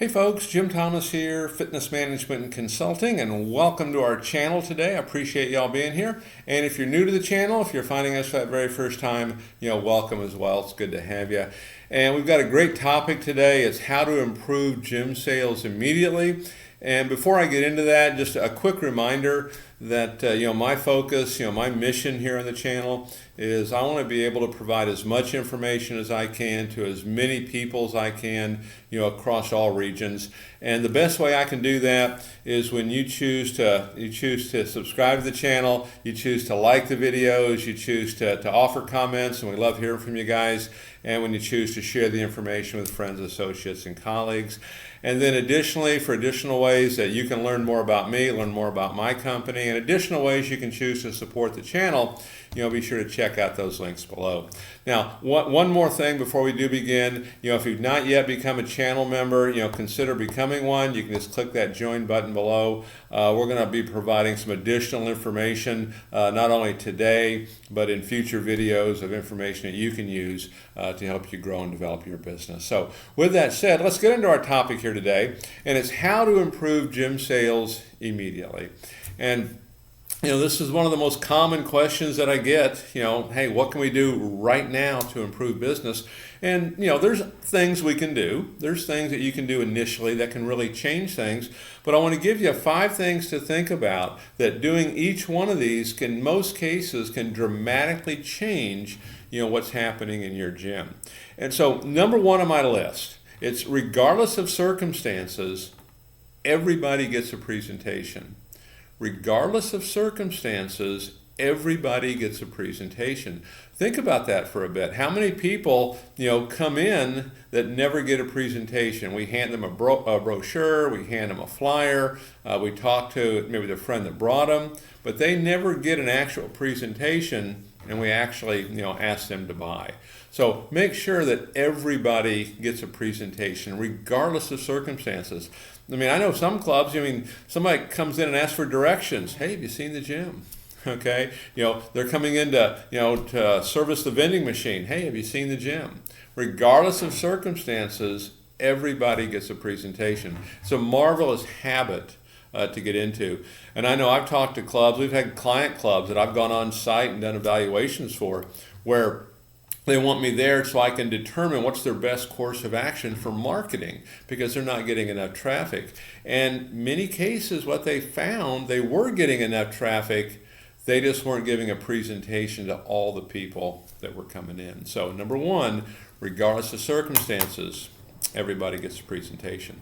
Hey folks, Jim Thomas here, Fitness Management and Consulting, and welcome to our channel today. I appreciate y'all being here. And if you're new to the channel, if you're finding us for that very first time, welcome as well. It's good to have you. And we've got a great topic today. It's how to improve gym sales immediately. And before I get into that, just a quick reminder that my focus, my mission here on the channel is I want to be able to provide as much information as I can to as many people as I can, across all regions. And the best way I can do that is when you choose to subscribe to the channel, you choose to like the videos, you choose to offer comments, and we love hearing from you guys. And when you choose to share the information with friends, associates, and colleagues. And then additionally, for additional ways that you can learn more about me, learn more about my company, and additional ways you can choose to support the channel, be sure to check out those links below. Now, one more thing before we do begin, if you've not yet become a channel member, consider becoming one. You can just click that join button below. We're going to be providing some additional information, not only today, but in future videos of information that you can use to help you grow and develop your business. So with that said, let's get into our topic here today, and it's how to improve gym sales immediately. And this is one of the most common questions that I get, hey, what can we do right now to improve business? And, there's things we can do. There's things that you can do initially that can really change things. But I want to give you 5 things to think about that doing each one of these in most cases can dramatically change, what's happening in your gym. And so number 1 on my list, it's regardless of circumstances, everybody gets a presentation. Regardless of circumstances, everybody gets a presentation. Think about that for a bit. How many people, come in that never get a presentation? We hand them a brochure, we hand them a flyer, we talk to maybe the friend that brought them, but they never get an actual presentation, and we actually, ask them to buy. So make sure that everybody gets a presentation, regardless of circumstances. I know some clubs, somebody comes in and asks for directions. Hey, have you seen the gym? Okay, they're coming in to service the vending machine. Hey, have you seen the gym? Regardless of circumstances, everybody gets a presentation. It's a marvelous habit to get into. And I know I've talked to clubs, we've had client clubs that I've gone on site and done evaluations for, where they want me there so I can determine what's their best course of action for marketing, because they're not getting enough traffic. And many cases, what they found, they were getting enough traffic, they just weren't giving a presentation to all the people that were coming in. So number 1, regardless of circumstances, everybody gets a presentation.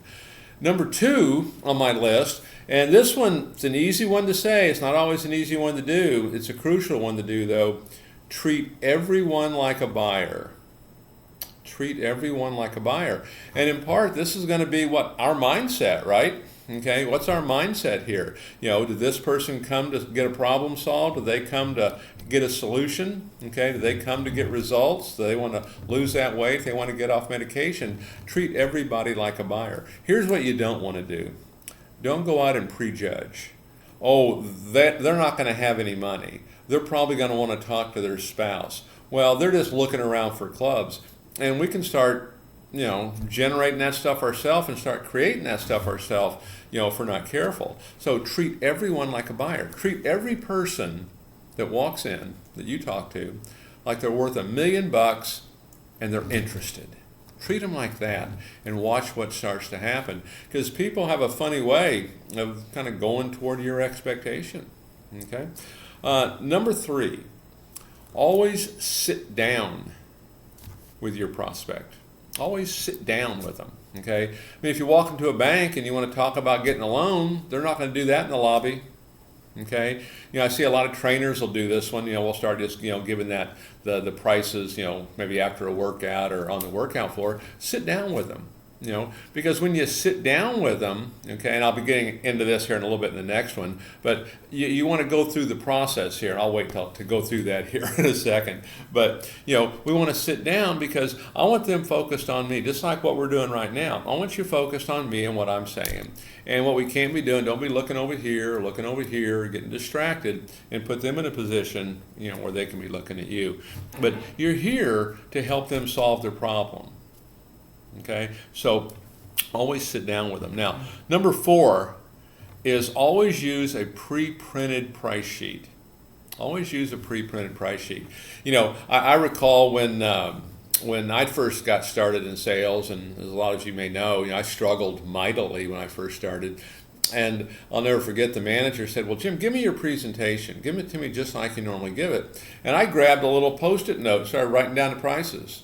Number 2 on my list, and this one, it's an easy one to say, it's not always an easy one to do, it's a crucial one to do though. Treat everyone like a buyer. Treat everyone like a buyer. And in part, this is going to be what our mindset, right? Okay, what's our mindset here? Did this person come to get a problem solved? Did they come to get a solution? Okay, did they come to get results? Do they want to lose that weight? They want to get off medication? Treat everybody like a buyer. Here's what you don't want to do. Don't go out and prejudge. Oh, they're not going to have any money. They're probably going to want to talk to their spouse. Well, they're just looking around for clubs. And we can start, generating that stuff ourselves and start creating that stuff ourselves, if we're not careful. So treat everyone like a buyer. Treat every person that walks in, that you talk to, like they're worth $1 million and they're interested. Treat them like that and watch what starts to happen. Because people have a funny way of kind of going toward your expectation. Okay? Number 3, always sit down with your prospect. Always sit down with them. Okay? If you walk into a bank and you want to talk about getting a loan, they're not going to do that in the lobby. Okay, I see a lot of trainers will do this one. We'll start just giving that the prices. Maybe after a workout or on the workout floor. Sit down with them. Because when you sit down with them, okay, and I'll be getting into this here in a little bit in the next one, but you want to go through the process here. I'll wait to go through that here in a second. But, we want to sit down because I want them focused on me, just like what we're doing right now. I want you focused on me and what I'm saying. And what we can't be doing, don't be looking over here, getting distracted, and put them in a position, where they can be looking at you. But you're here to help them solve their problem. Okay, so Always sit down with them. Now, number 4 is always use a pre-printed price sheet. Always use a pre-printed price sheet. You know, I recall when I first got started in sales, and as a lot of you may know, I struggled mightily when I first started. And I'll never forget, the manager said, well, Jim, give me your presentation. Give it to me just like you normally give it. And I grabbed a little Post-it note, started writing down the prices.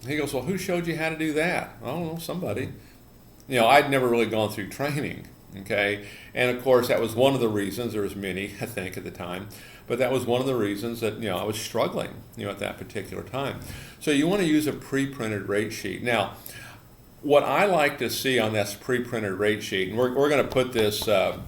He goes, well, who showed you how to do that? I don't know, somebody. I'd never really gone through training, okay? And of course, that was one of the reasons, there was many, I think, at the time, but that was one of the reasons that, I was struggling, at that particular time. So you want to use a pre-printed rate sheet. Now, what I like to see on this pre-printed rate sheet, and we're going to put this on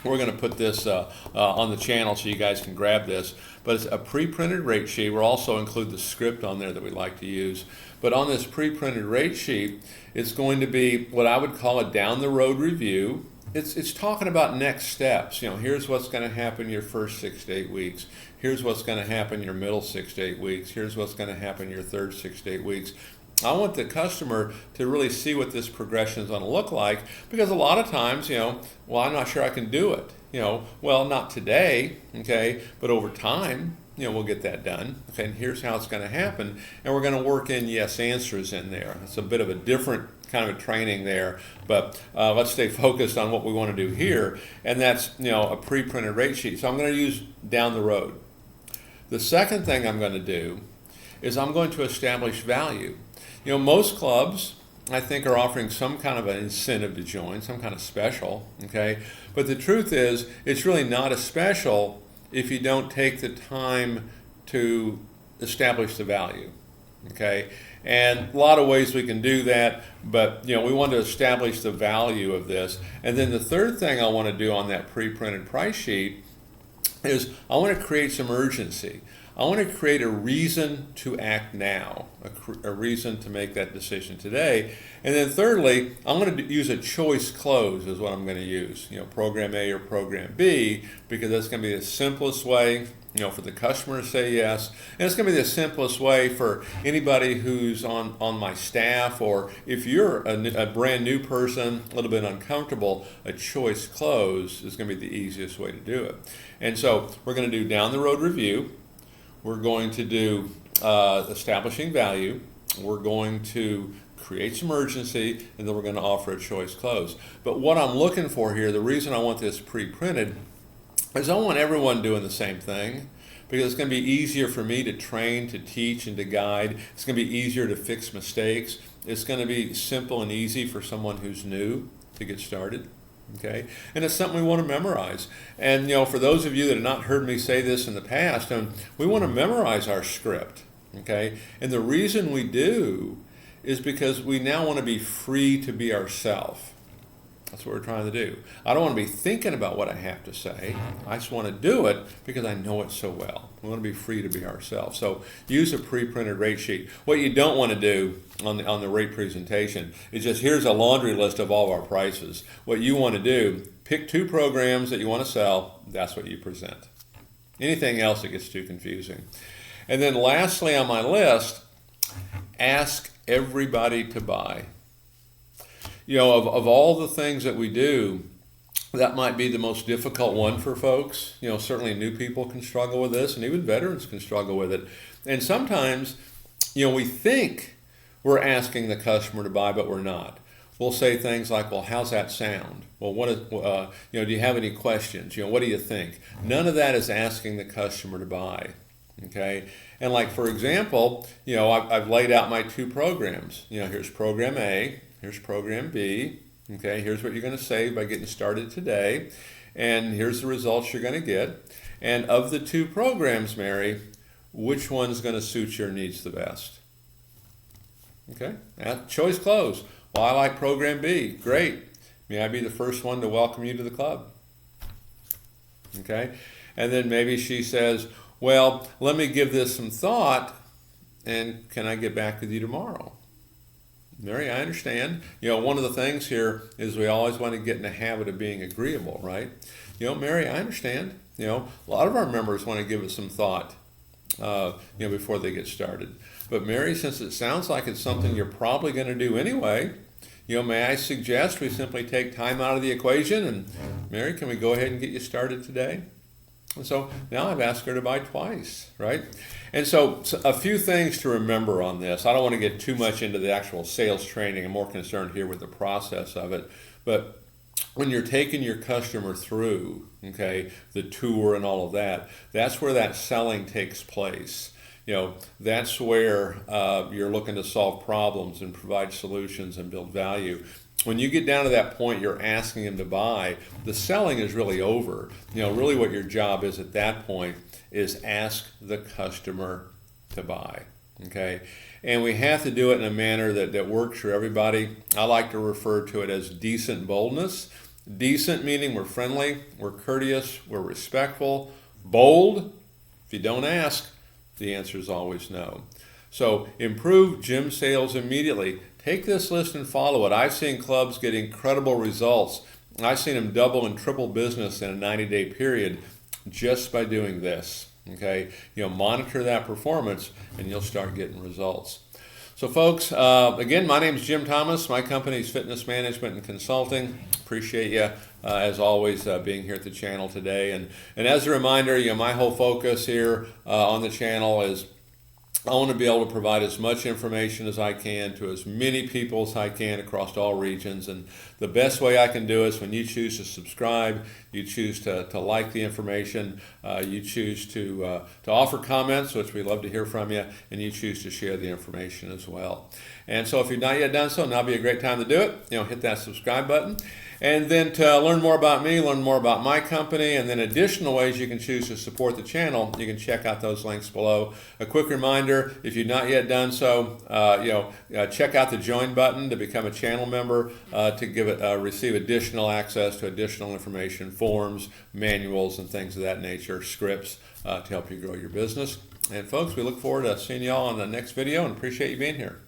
the channel so you guys can grab this, but it's a pre-printed rate sheet. We'll also include the script on there that we like to use. But on this pre-printed rate sheet, it's going to be what I would call a down-the-road review. It's talking about next steps. Here's what's going to happen your first 6 to 8 weeks. Here's what's going to happen your middle 6 to 8 weeks. Here's what's going to happen your third 6 to 8 weeks. I want the customer to really see what this progression is going to look like, because a lot of times, well, I'm not sure I can do it. Well, not today, okay, but over time, we'll get that done. Okay, and here's how it's going to happen, and we're going to work in yes answers in there. It's a bit of a different kind of a training there, but let's stay focused on what we want to do here, and that's a pre-printed rate sheet. So I'm going to use down the road. The second thing I'm going to do is I'm going to establish value. Most clubs, I think, are offering some kind of an incentive to join, some kind of special, okay? But the truth is, it's really not a special if you don't take the time to establish the value, okay? And a lot of ways we can do that, but we want to establish the value of this. And then the third thing I want to do on that pre-printed price sheet is I want to create some urgency. I want to create a reason to act now, a reason to make that decision today. And then thirdly, I'm going to use a choice close is what I'm going to use, program A or program B, because that's going to be the simplest way, for the customer to say yes. And it's going to be the simplest way for anybody who's on my staff, or if you're a brand new person, a little bit uncomfortable, a choice close is going to be the easiest way to do it. And so we're going to do down the road review. We're going to do establishing value. We're going to create some urgency, and then we're going to offer a choice close. But what I'm looking for here, the reason I want this pre-printed, is I want everyone doing the same thing, because it's going to be easier for me to train, to teach, and to guide. It's going to be easier to fix mistakes. It's going to be simple and easy for someone who's new to get started. Okay, and it's something we want to memorize. And for those of you that have not heard me say this in the past, we want to memorize our script. Okay, and the reason we do is because we now want to be free to be ourselves. That's what we're trying to do. I don't want to be thinking about what I have to say. I just want to do it because I know it so well. We want to be free to be ourselves. So use a pre-printed rate sheet. What you don't want to do on the rate presentation is just, here's a laundry list of all of our prices. What you want to do, pick 2 programs that you want to sell. That's what you present. Anything else, it gets too confusing. And then lastly on my list, ask everybody to buy. Of all the things that we do, that might be the most difficult one for folks. Certainly new people can struggle with this, and even veterans can struggle with it. And sometimes, we think we're asking the customer to buy, but we're not. We'll say things like, well, how's that sound? Well, do you have any questions? What do you think? None of that is asking the customer to buy. Okay, and like, for example, I've laid out my 2 programs. Here's program A. Here's program B. Okay, here's what you're going to save by getting started today. And here's the results you're going to get. And of the 2 programs, Mary, which one's going to suit your needs the best? Okay, choice close. Well, I like program B. Great. May I be the first one to welcome you to the club? Okay, and then maybe she says, well, let me give this some thought, and can I get back with you tomorrow? Mary, I understand. One of the things here is we always want to get in the habit of being agreeable, right? Mary, I understand. A lot of our members want to give it some thought, before they get started. But Mary, since it sounds like it's something you're probably going to do anyway, may I suggest we simply take time out of the equation, and Mary, can we go ahead and get you started today? And so now I've asked her to buy twice, right? And so a few things to remember on this. I don't want to get too much into the actual sales training. I'm more concerned here with the process of it. But when you're taking your customer through, okay, the tour and all of that, that's where that selling takes place. That's where you're looking to solve problems and provide solutions and build value. When you get down to that point, you're asking them to buy, the selling is really over. Really what your job is at that point is ask the customer to buy, okay? And we have to do it in a manner that works for everybody. I like to refer to it as decent boldness. Decent meaning we're friendly, we're courteous, we're respectful. Bold, if you don't ask, the answer is always no. So improve gym sales immediately. Take this list and follow it. I've seen clubs get incredible results. I've seen them double and triple business in a 90-day period just by doing this. Okay, monitor that performance and you'll start getting results. So folks, again, my name is Jim Thomas. My company is Fitness Management and Consulting. Appreciate you, as always, being here at the channel today. And as a reminder, my whole focus here on the channel is I want to be able to provide as much information as I can to as many people as I can across all regions. And the best way I can do is when you choose to subscribe, you choose to like the information, you choose to offer comments, which we love to hear from you, and you choose to share the information as well. And so if you've not yet done so, now would be a great time to do it. Hit that subscribe button. And then to learn more about me, learn more about my company, and then additional ways you can choose to support the channel, you can check out those links below. A quick reminder, if you've not yet done so, check out the join button to become a channel member, to receive additional access to additional information, forms, manuals, and things of that nature, scripts to help you grow your business. And folks, we look forward to seeing you all on the next video and appreciate you being here.